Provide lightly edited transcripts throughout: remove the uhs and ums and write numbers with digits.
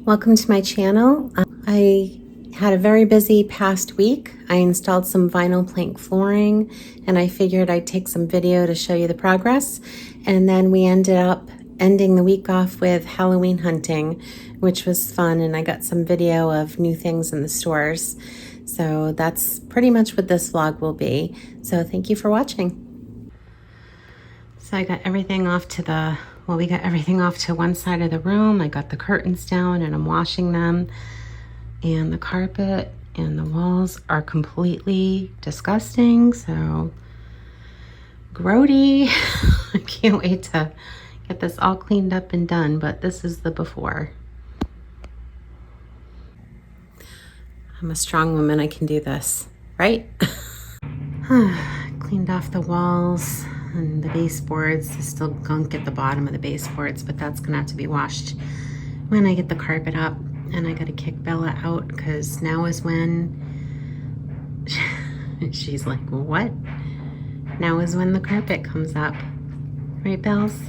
Welcome to my channel. I had a very busy past week. I installed some vinyl plank flooring and I figured I'd take some video to show you the progress. And then we ended up ending the week off with Halloween hunting, which was fun, and I got some video of new things in the stores. So that's pretty much what this vlog will be. So thank you for watching. So I got everything off to we got everything off to one side of the room. I got the curtains down and I'm washing them. And the carpet and the walls are completely disgusting. So grody. I can't wait to get this all cleaned up and done, but this is the before. I'm a strong woman, I can do this, right? Cleaned off the walls and the baseboards. There's still gunk at the bottom of the baseboards, but that's gonna have to be washed when I get the carpet up. And I gotta kick Bella out because now is when she's like, what? Now is when the carpet comes up. Right, Bells?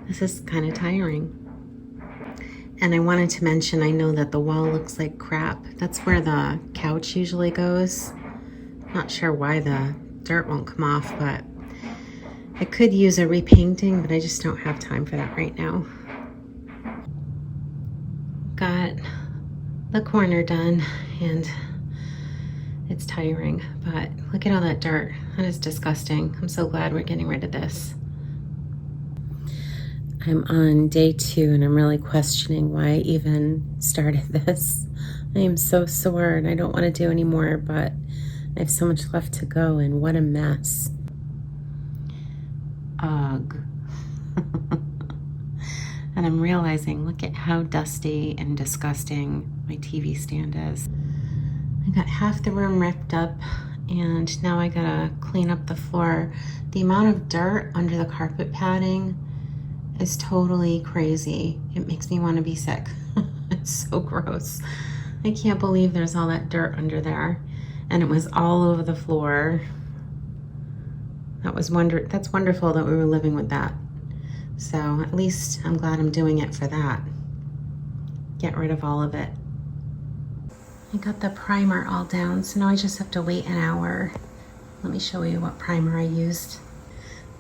This is kind of tiring. And I wanted to mention, I know that the wall looks like crap. That's where the couch usually goes. Not sure why the dirt won't come off, but I could use a repainting, but I just don't have time for that right now. Got the corner done and it's tiring, but look at all that dirt. That is disgusting. I'm so glad we're getting rid of this. I'm on day 2 and I'm really questioning why I even started this. I am so sore and I don't want to do any more, but I have so much left to go and what a mess. Ugh. And I'm realizing, look at how dusty and disgusting my TV stand is. I got half the room ripped up and now I gotta clean up the floor. The amount of dirt under the carpet padding is totally crazy. It makes me want to be sick. It's so gross. I can't believe there's all that dirt under there. And it was all over the floor. That's wonderful that we were living with that. So at least I'm glad I'm doing it for that. Get rid of all of it. I got the primer all down, so now I just have to wait an hour. Let me show you what primer I used.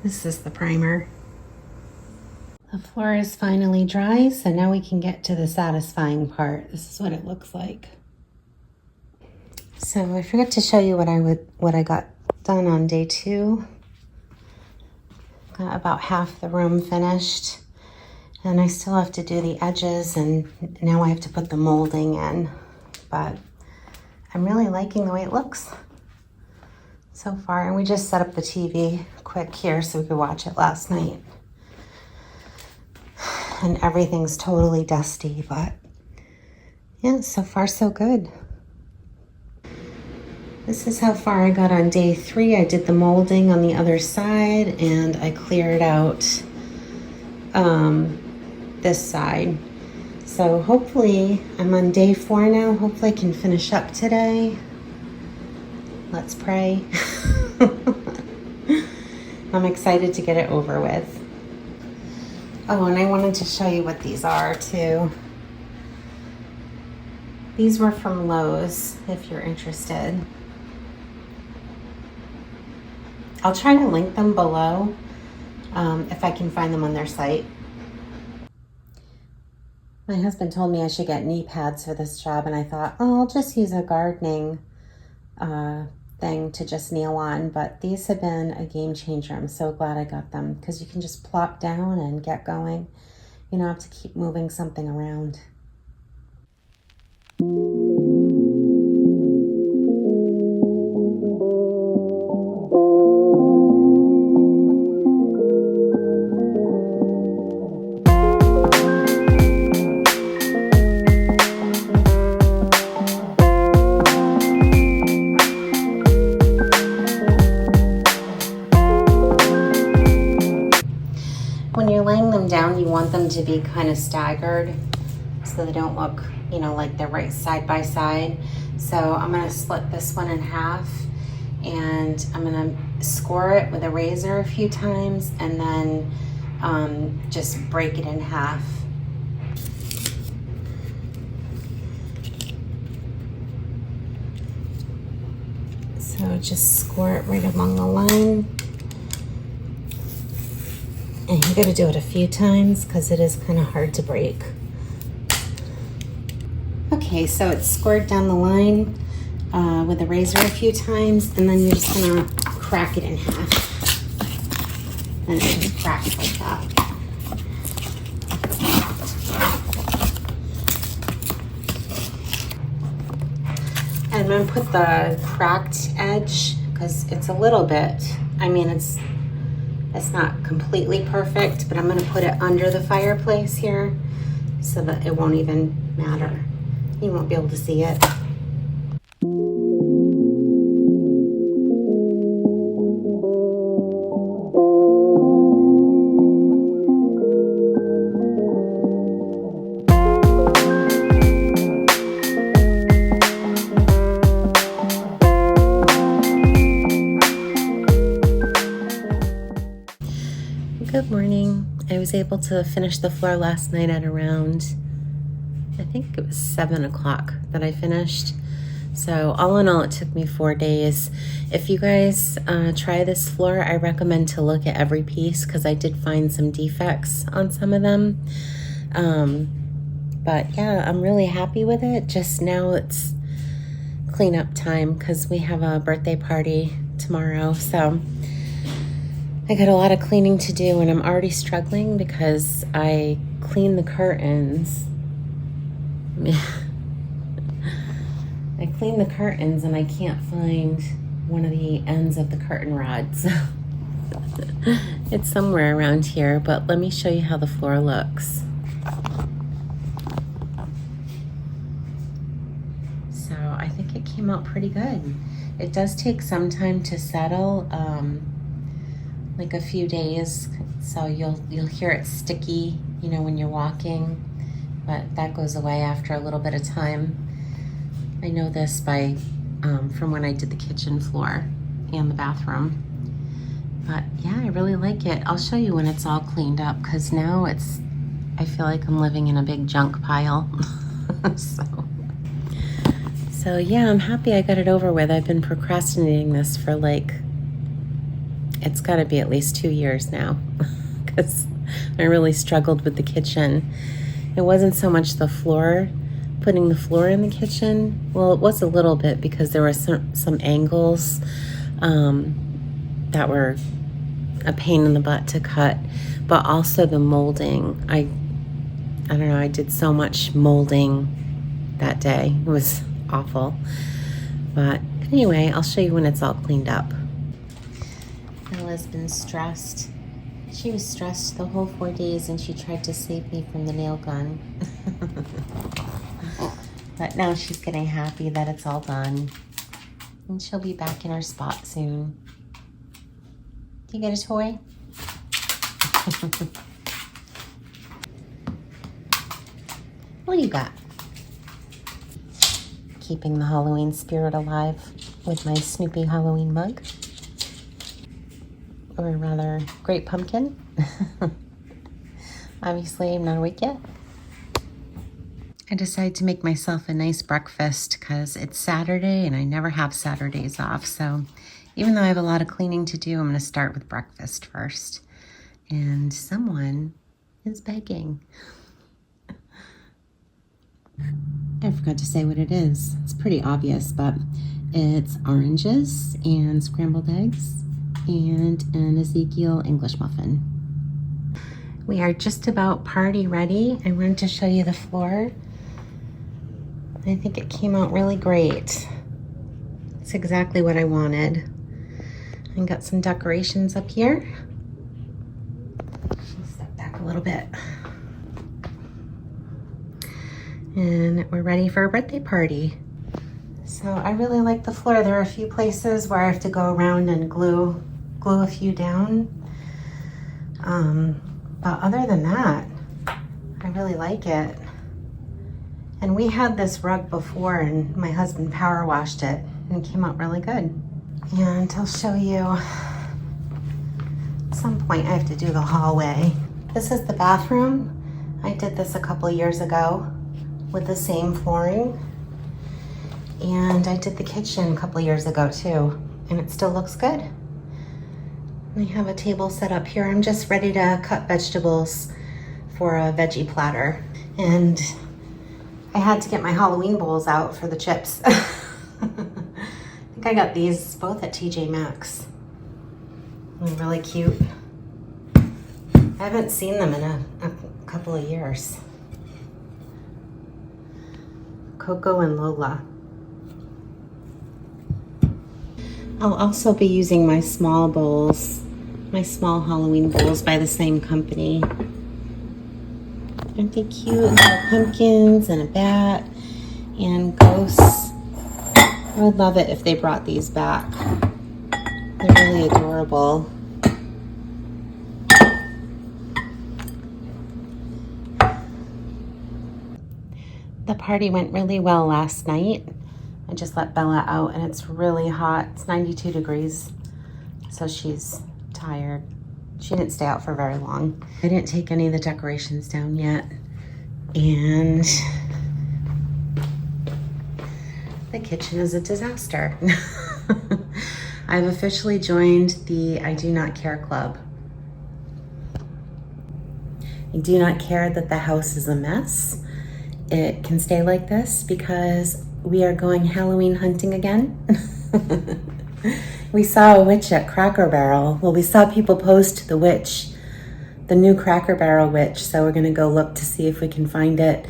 This is the primer. The floor is finally dry, so now we can get to the satisfying part. This is what it looks like. So I forgot to show you what I got done on day 2. Got about half the room finished, and I still have to do the edges, and now I have to put the molding in. But I'm really liking the way it looks so far. And we just set up the TV quick here so we could watch it last night. And everything's totally dusty, but yeah, so far so good. This is how far I got on day 3. I did the molding on the other side and I cleared out this side. So hopefully I'm on day 4 now. Hopefully I can finish up today. Let's pray. I'm excited to get it over with. Oh, and I wanted to show you what these are too. These were from Lowe's, if you're interested. I'll try to link them below if I can find them on their site. My husband told me I should get knee pads for this job, and I thought, oh, I'll just use a gardening thing to just kneel on, but these have been a game changer. I'm so glad I got them because you can just plop down and get going. You don't have to keep moving something around. When you're laying them down, you want them to be kind of staggered so they don't look, like they're right side by side. So I'm gonna split this one in half and I'm gonna score it with a razor a few times and then just break it in half. So just score it right along the line. And you gotta do it a few times because it is kind of hard to break. Okay, so it's scored down the line with a razor a few times, and then you're just gonna crack it in half. And it just cracks like that. And I'm gonna put the cracked edge, because it's a little bit, I mean, it's not completely perfect, but I'm gonna put it under the fireplace here so that it won't even matter. You won't be able to see it. Good morning. I was able to finish the floor last night at around, I think it was 7 o'clock that I finished. So all in all, it took me 4 days. If you guys try this floor, I recommend to look at every piece because I did find some defects on some of them. But yeah, I'm really happy with it. Just now it's cleanup time because we have a birthday party tomorrow. So I got a lot of cleaning to do, and I'm already struggling because I cleaned the curtains. I cleaned the curtains and I can't find one of the ends of the curtain rods. It's somewhere around here, but let me show you how the floor looks. So I think it came out pretty good. It does take some time to settle, like a few days, so you'll hear it sticky, you know, when you're walking, but that goes away after a little bit of time. I know this by from when I did the kitchen floor and the bathroom. But yeah, I really like it. I'll show you when it's all cleaned up, because now I feel like I'm living in a big junk pile. So yeah, I'm happy I got it over with. I've been procrastinating this for it's got to be at least 2 years now, because I really struggled with the kitchen. It wasn't so much the floor, putting the floor in the kitchen. Well, it was a little bit because there were some angles that were a pain in the butt to cut, but also the molding. I don't know, I did so much molding that day. It was awful. But anyway, I'll show you when it's all cleaned up. Bella's been stressed. She was stressed the whole 4 days, and she tried to save me from the nail gun. But now she's getting happy that it's all done, and she'll be back in her spot soon. Do you get a toy? What do you got? Keeping the Halloween spirit alive with my Snoopy Halloween mug. Or rather, Great Pumpkin. Obviously, I'm not awake yet. I decided to make myself a nice breakfast because it's Saturday and I never have Saturdays off. So even though I have a lot of cleaning to do, I'm going to start with breakfast first. And someone is begging. I forgot to say what it is. It's pretty obvious, but it's oranges and scrambled eggs and an Ezekiel English muffin. We are just about party ready. I wanted to show you the floor. I think it came out really great. It's exactly what I wanted. I got some decorations up here. I'll step back a little bit. And we're ready for a birthday party. So I really like the floor. There are a few places where I have to go around and glue a few down. But other than that, I really like it. And we had this rug before, and my husband power washed it, and it came out really good. And I'll show you, at some point I have to do the hallway. This is the bathroom. I did this a couple of years ago with the same flooring. And I did the kitchen a couple of years ago too. and it still looks good. I have a table set up here. I'm just ready to cut vegetables for a veggie platter. And I had to get my Halloween bowls out for the chips. I think I got these both at TJ Maxx. They're really cute. I haven't seen them in a couple of years. Coco and Lola. I'll also be using my small bowls, my small Halloween bowls by the same company. Aren't they cute? Little pumpkins and a bat and ghosts. I would love it if they brought these back. They're really adorable. The party went really well last night. I just let Bella out and it's really hot. It's 92 degrees, so she's tired. She didn't stay out for very long. I didn't take any of the decorations down yet. And the kitchen is a disaster. I've officially joined the I Do Not Care Club. I do not care that the house is a mess. It can stay like this because we are going Halloween hunting again. We saw a witch at Cracker Barrel. Well, we saw people post the witch, the new Cracker Barrel witch, so we're gonna go look to see if we can find it.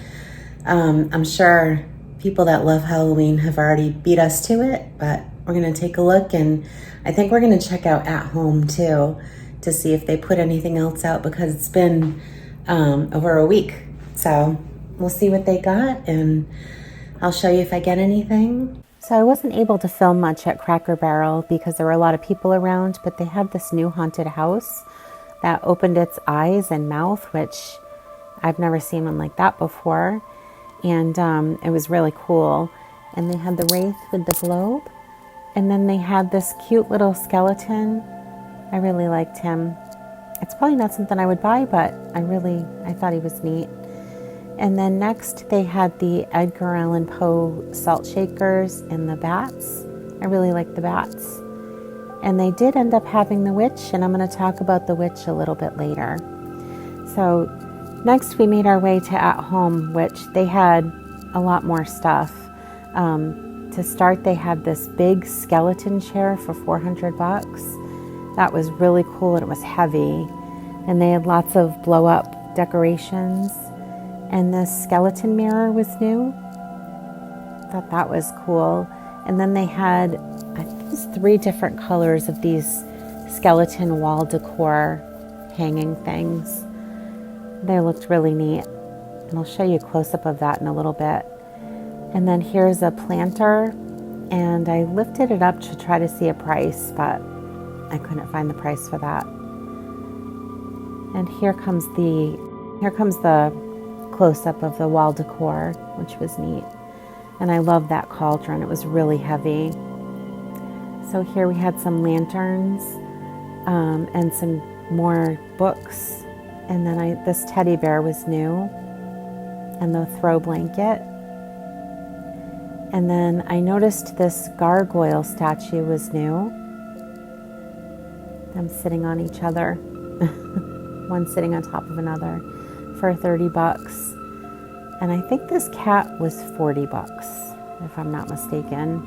I'm sure people that love Halloween have already beat us to it, but we're gonna take a look, and I think we're gonna check out At Home too to see if they put anything else out because it's been over a week. So we'll see what they got and I'll show you if I get anything. So I wasn't able to film much at Cracker Barrel because there were a lot of people around, but they had this new haunted house that opened its eyes and mouth, which I've never seen one like that before. And it was really cool. And they had the wraith with the globe. And then they had this cute little skeleton. I really liked him. It's probably not something I would buy, but I thought he was neat. And then next they had the Edgar Allan Poe salt shakers and the bats. I really like the bats. And they did end up having the witch, and I'm going to talk about the witch a little bit later. So next we made our way to At Home, which they had a lot more stuff. To start, they had this big skeleton chair for $400. That was really cool, and it was heavy. And they had lots of blow-up decorations. And the skeleton mirror was new. Thought that was cool. And then they had, I think it was 3 different colors of these skeleton wall decor hanging things. They looked really neat. And I'll show you a close-up of that in a little bit. And then here's a planter. And I lifted it up to try to see a price, but I couldn't find the price for that. And here comes the close-up of the wall decor, which was neat. And I love that cauldron. It was really heavy. So here we had some lanterns and some more books. And then this teddy bear was new, and the throw blanket. And then I noticed this gargoyle statue was new. Them sitting on each other, one sitting on top of another, for $30. And I think this cat was $40, if I'm not mistaken.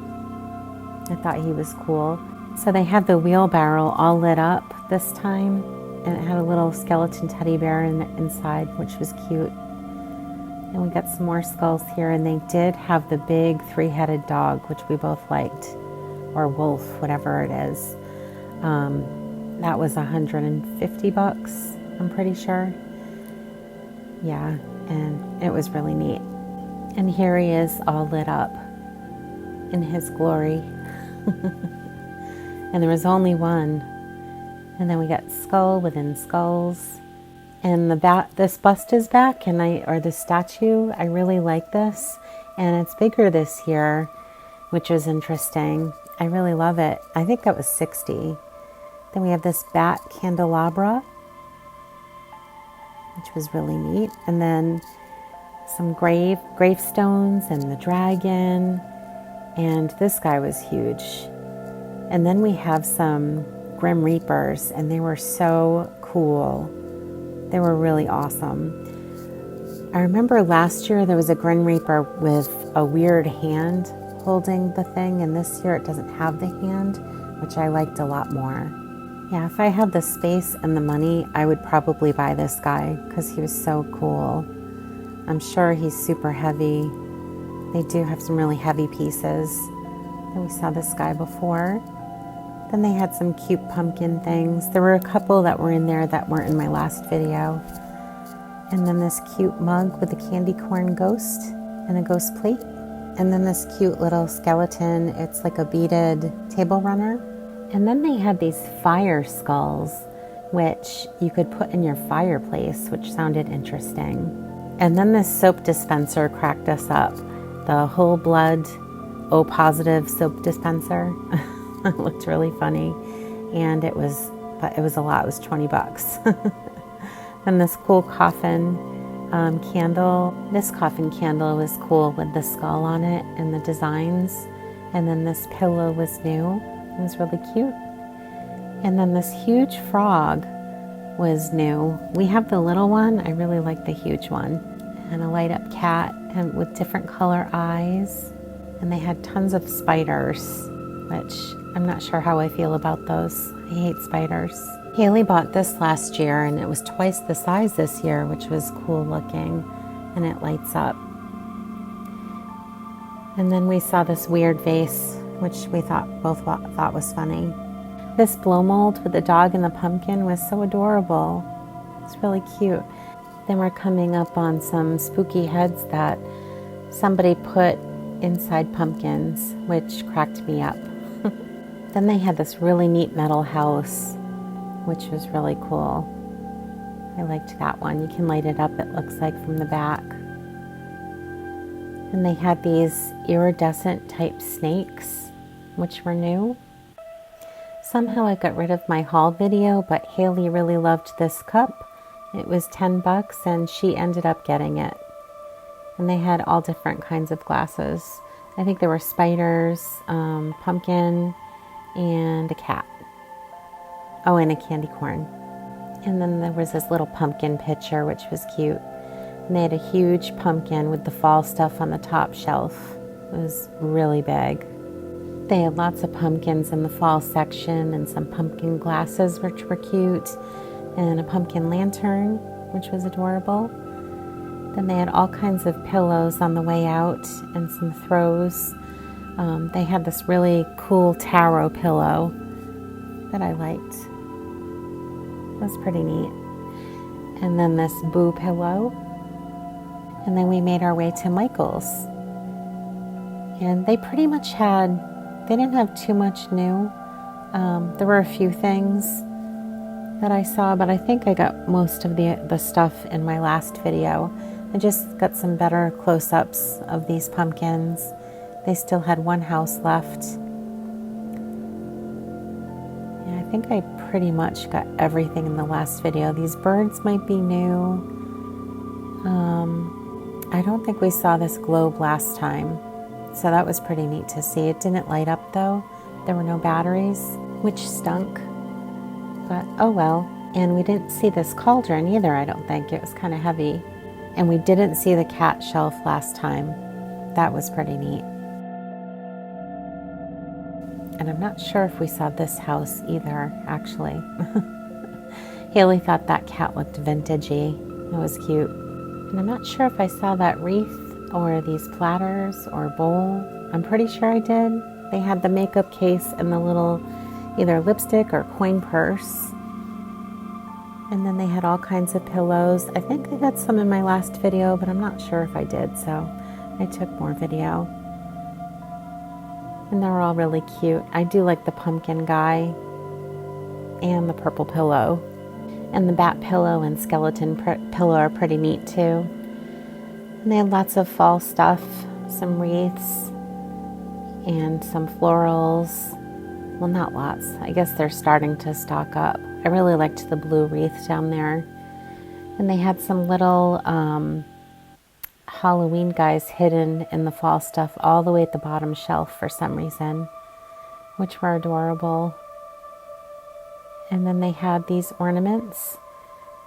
I thought he was cool. So they had the wheelbarrow all lit up this time, and it had a little skeleton teddy bear inside, which was cute. And we got some more skulls here, and they did have the big 3-headed dog, which we both liked, or wolf, whatever it is. That was $150, I'm pretty sure. Yeah, and it was really neat. And here he is all lit up in his glory. And there was only one. And then we got skull within skulls. And this bust is back, or the statue. I really like this. And it's bigger this year, which is interesting. I really love it. I think that was $60. Then we have this bat candelabra, which was really neat. And then some gravestones and the dragon. And this guy was huge. And then we have some Grim Reapers, and they were so cool. They were really awesome. I remember last year there was a Grim Reaper with a weird hand holding the thing, and this year it doesn't have the hand, which I liked a lot more. Yeah, if I had the space and the money, I would probably buy this guy because he was so cool. I'm sure he's super heavy. They do have some really heavy pieces. And we saw this guy before. Then they had some cute pumpkin things. There were a couple that were in there that weren't in my last video. And then this cute mug with a candy corn ghost and a ghost plate. And then this cute little skeleton. It's like a beaded table runner. And then they had these fire skulls, which you could put in your fireplace, which sounded interesting. And then this soap dispenser cracked us up. The whole blood O positive soap dispenser. It looked really funny. And it was a lot. It was $20. And this cool coffin candle. This coffin candle was cool with the skull on it and the designs. And then this pillow was new. It was really cute. And then this huge frog was new. We have the little one. I really like the huge one. And a light up cat and with different color eyes. And they had tons of spiders, which I'm not sure how I feel about those. I hate spiders. Haley bought this last year and it was twice the size this year, which was cool looking, and it lights up. And then we saw this weird vase, which we both thought was funny. This blow mold with the dog and the pumpkin was so adorable. It's really cute. Then we're coming up on some spooky heads that somebody put inside pumpkins, which cracked me up. Then they had this really neat metal house, which was really cool. I liked that one. You can light it up, it looks like, from the back. And they had these iridescent type snakes, which were new. Somehow I got rid of my haul video, but Haley really loved this cup. It was $10 and she ended up getting it. And they had all different kinds of glasses. I think there were spiders, pumpkin, and a cat. Oh, and a candy corn. And then there was this little pumpkin pitcher, which was cute. And they had a huge pumpkin with the fall stuff on the top shelf. It was really big. They had lots of pumpkins in the fall section and some pumpkin glasses, which were cute, and a pumpkin lantern, which was adorable. Then they had all kinds of pillows on the way out and some throws. They had this really cool taro pillow that I liked. It was pretty neat. And then this Boo pillow. And then we made our way to Michael's. And they pretty much they didn't have too much new. There were a few things that I saw, but I think I got most of the stuff in my last video. I just got some better close-ups of these pumpkins. They still had one house left. Yeah, I think I pretty much got everything in the last video. These birds might be new. I don't think we saw this globe last time, so that was pretty neat to see. It didn't light up though. There were no batteries, which stunk, but oh well. And we didn't see this cauldron either, I don't think. It was kind of heavy. And we didn't see the cat shelf last time. That was pretty neat. And I'm not sure if we saw this house either, actually. Haley thought that cat looked vintagey. It was cute. And I'm not sure if I saw that wreath or these platters or bowl. I'm pretty sure I did. They had the makeup case and the little either lipstick or coin purse. And then they had all kinds of pillows. I think I got some in my last video, but I'm not sure if I did, so I took more video. And they're all really cute. I do like the pumpkin guy and the purple pillow. And the bat pillow and skeleton pillow are pretty neat too. And they had lots of fall stuff, some wreaths and some florals. Well, not lots. I guess they're starting to stock up. I really liked the blue wreath down there. And they had some little Halloween guys hidden in the fall stuff all the way at the bottom shelf for some reason. which were adorable. And then they had these ornaments,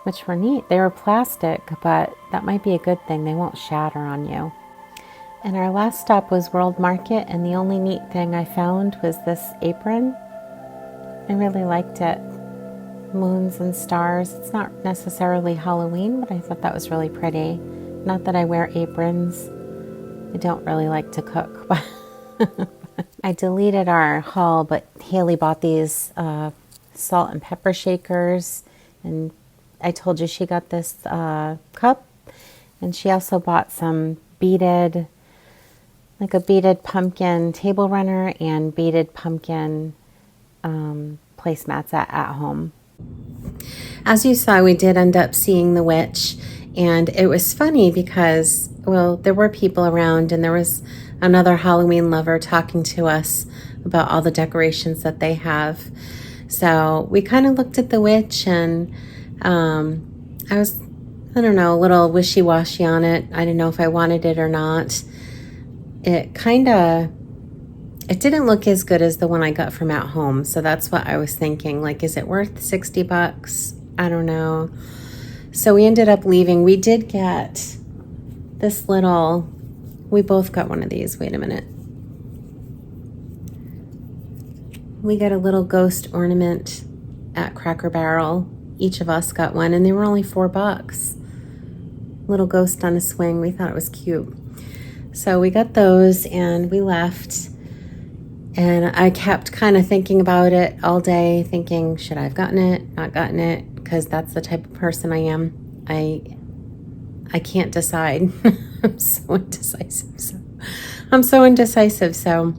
which were neat. They were plastic, but that might be a good thing. They won't shatter on you. And our last stop was World Market, and the only neat thing I found was this apron. I really liked it. Moons and stars. It's not necessarily Halloween, but I thought that was really pretty. Not that I wear aprons. I don't really like to cook. I deleted our haul, but Haley bought these salt and pepper shakers, and I told you she got this cup, and she also bought some beaded, like a beaded pumpkin table runner and beaded pumpkin placemats at home. As you saw, we did end up seeing the witch, and it was funny because, well, there were people around, and there was another Halloween lover talking to us about all the decorations that they have. So we kind of looked at the witch, and I was, I don't know, a little wishy-washy on it. I didn't know if I wanted it or not. It didn't look as good as the one I got from At Home. So that's what I was thinking. Like, is it worth $60? I don't know. So we ended up leaving. We did get this little, we both got one of these. Wait a minute. We got a little ghost ornament at Cracker Barrel. Each of us got one, and they were only $4. Little ghost on a swing. We thought it was cute. So we got those, and we left. And I kept kind of thinking about it all day, thinking, should I have gotten it, not gotten it? Because that's the type of person I am. I can't decide. I'm so indecisive. So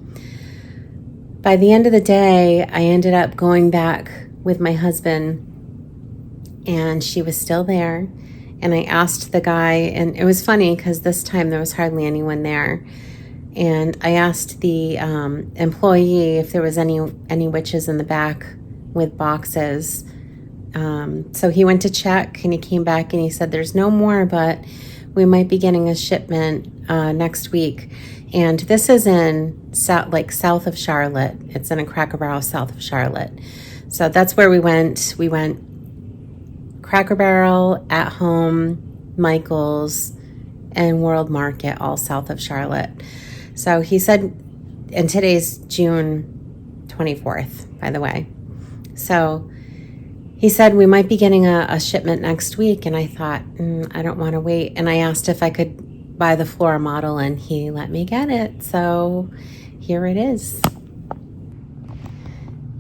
by the end of the day, I ended up going back with my husband, and she was still there. And I asked the guy, and it was funny because this time there was hardly anyone there. And I asked the employee if there was any witches in the back with boxes. So he went to check, and he came back and he said, there's no more, but we might be getting a shipment next week. And this is in south of Charlotte. It's in a Cracker Barrel south of Charlotte. So that's where we went. We went Cracker Barrel, At Home, Michael's, and World Market, all south of Charlotte. So he said, and today's June 24th, by the way. So he said we might be getting a shipment next week, and I thought, I don't want to wait. And I asked if I could buy the Flora model, and he let me get it. So here it is.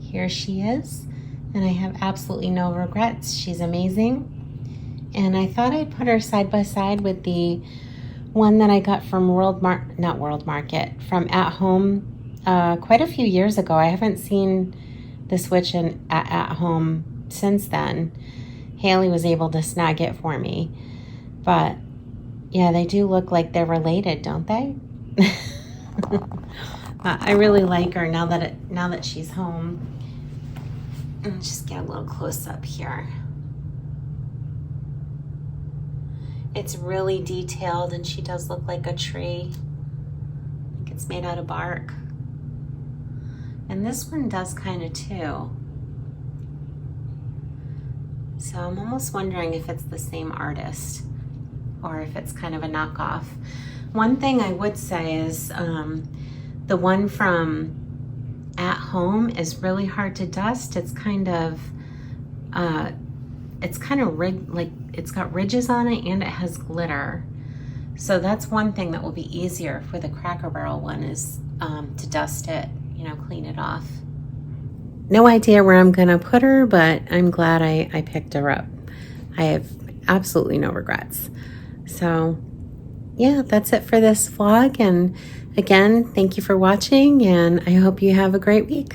Here she is, and I have absolutely no regrets. She's amazing. And I thought I'd put her side by side with the one that I got from from At Home quite a few years ago. I haven't seen this witch at Home since then. Haley was able to snag it for me. But yeah, they do look like they're related, don't they? I really like her now that she's home. Let's just get a little close up here. It's really detailed, and she does look like a tree. I think it's made out of bark. And this one does kind of too. So I'm almost wondering if it's the same artist or if it's kind of a knockoff. One thing I would say is the one from At Home is really hard to dust. It's kind of it's got ridges on it, and it has glitter. So that's one thing that will be easier for the Cracker Barrel one is to dust it, clean it off. No idea where I'm gonna put her, but I'm glad I picked her up. I have absolutely no regrets. So yeah, that's it for this vlog. And again, thank you for watching, and I hope you have a great week.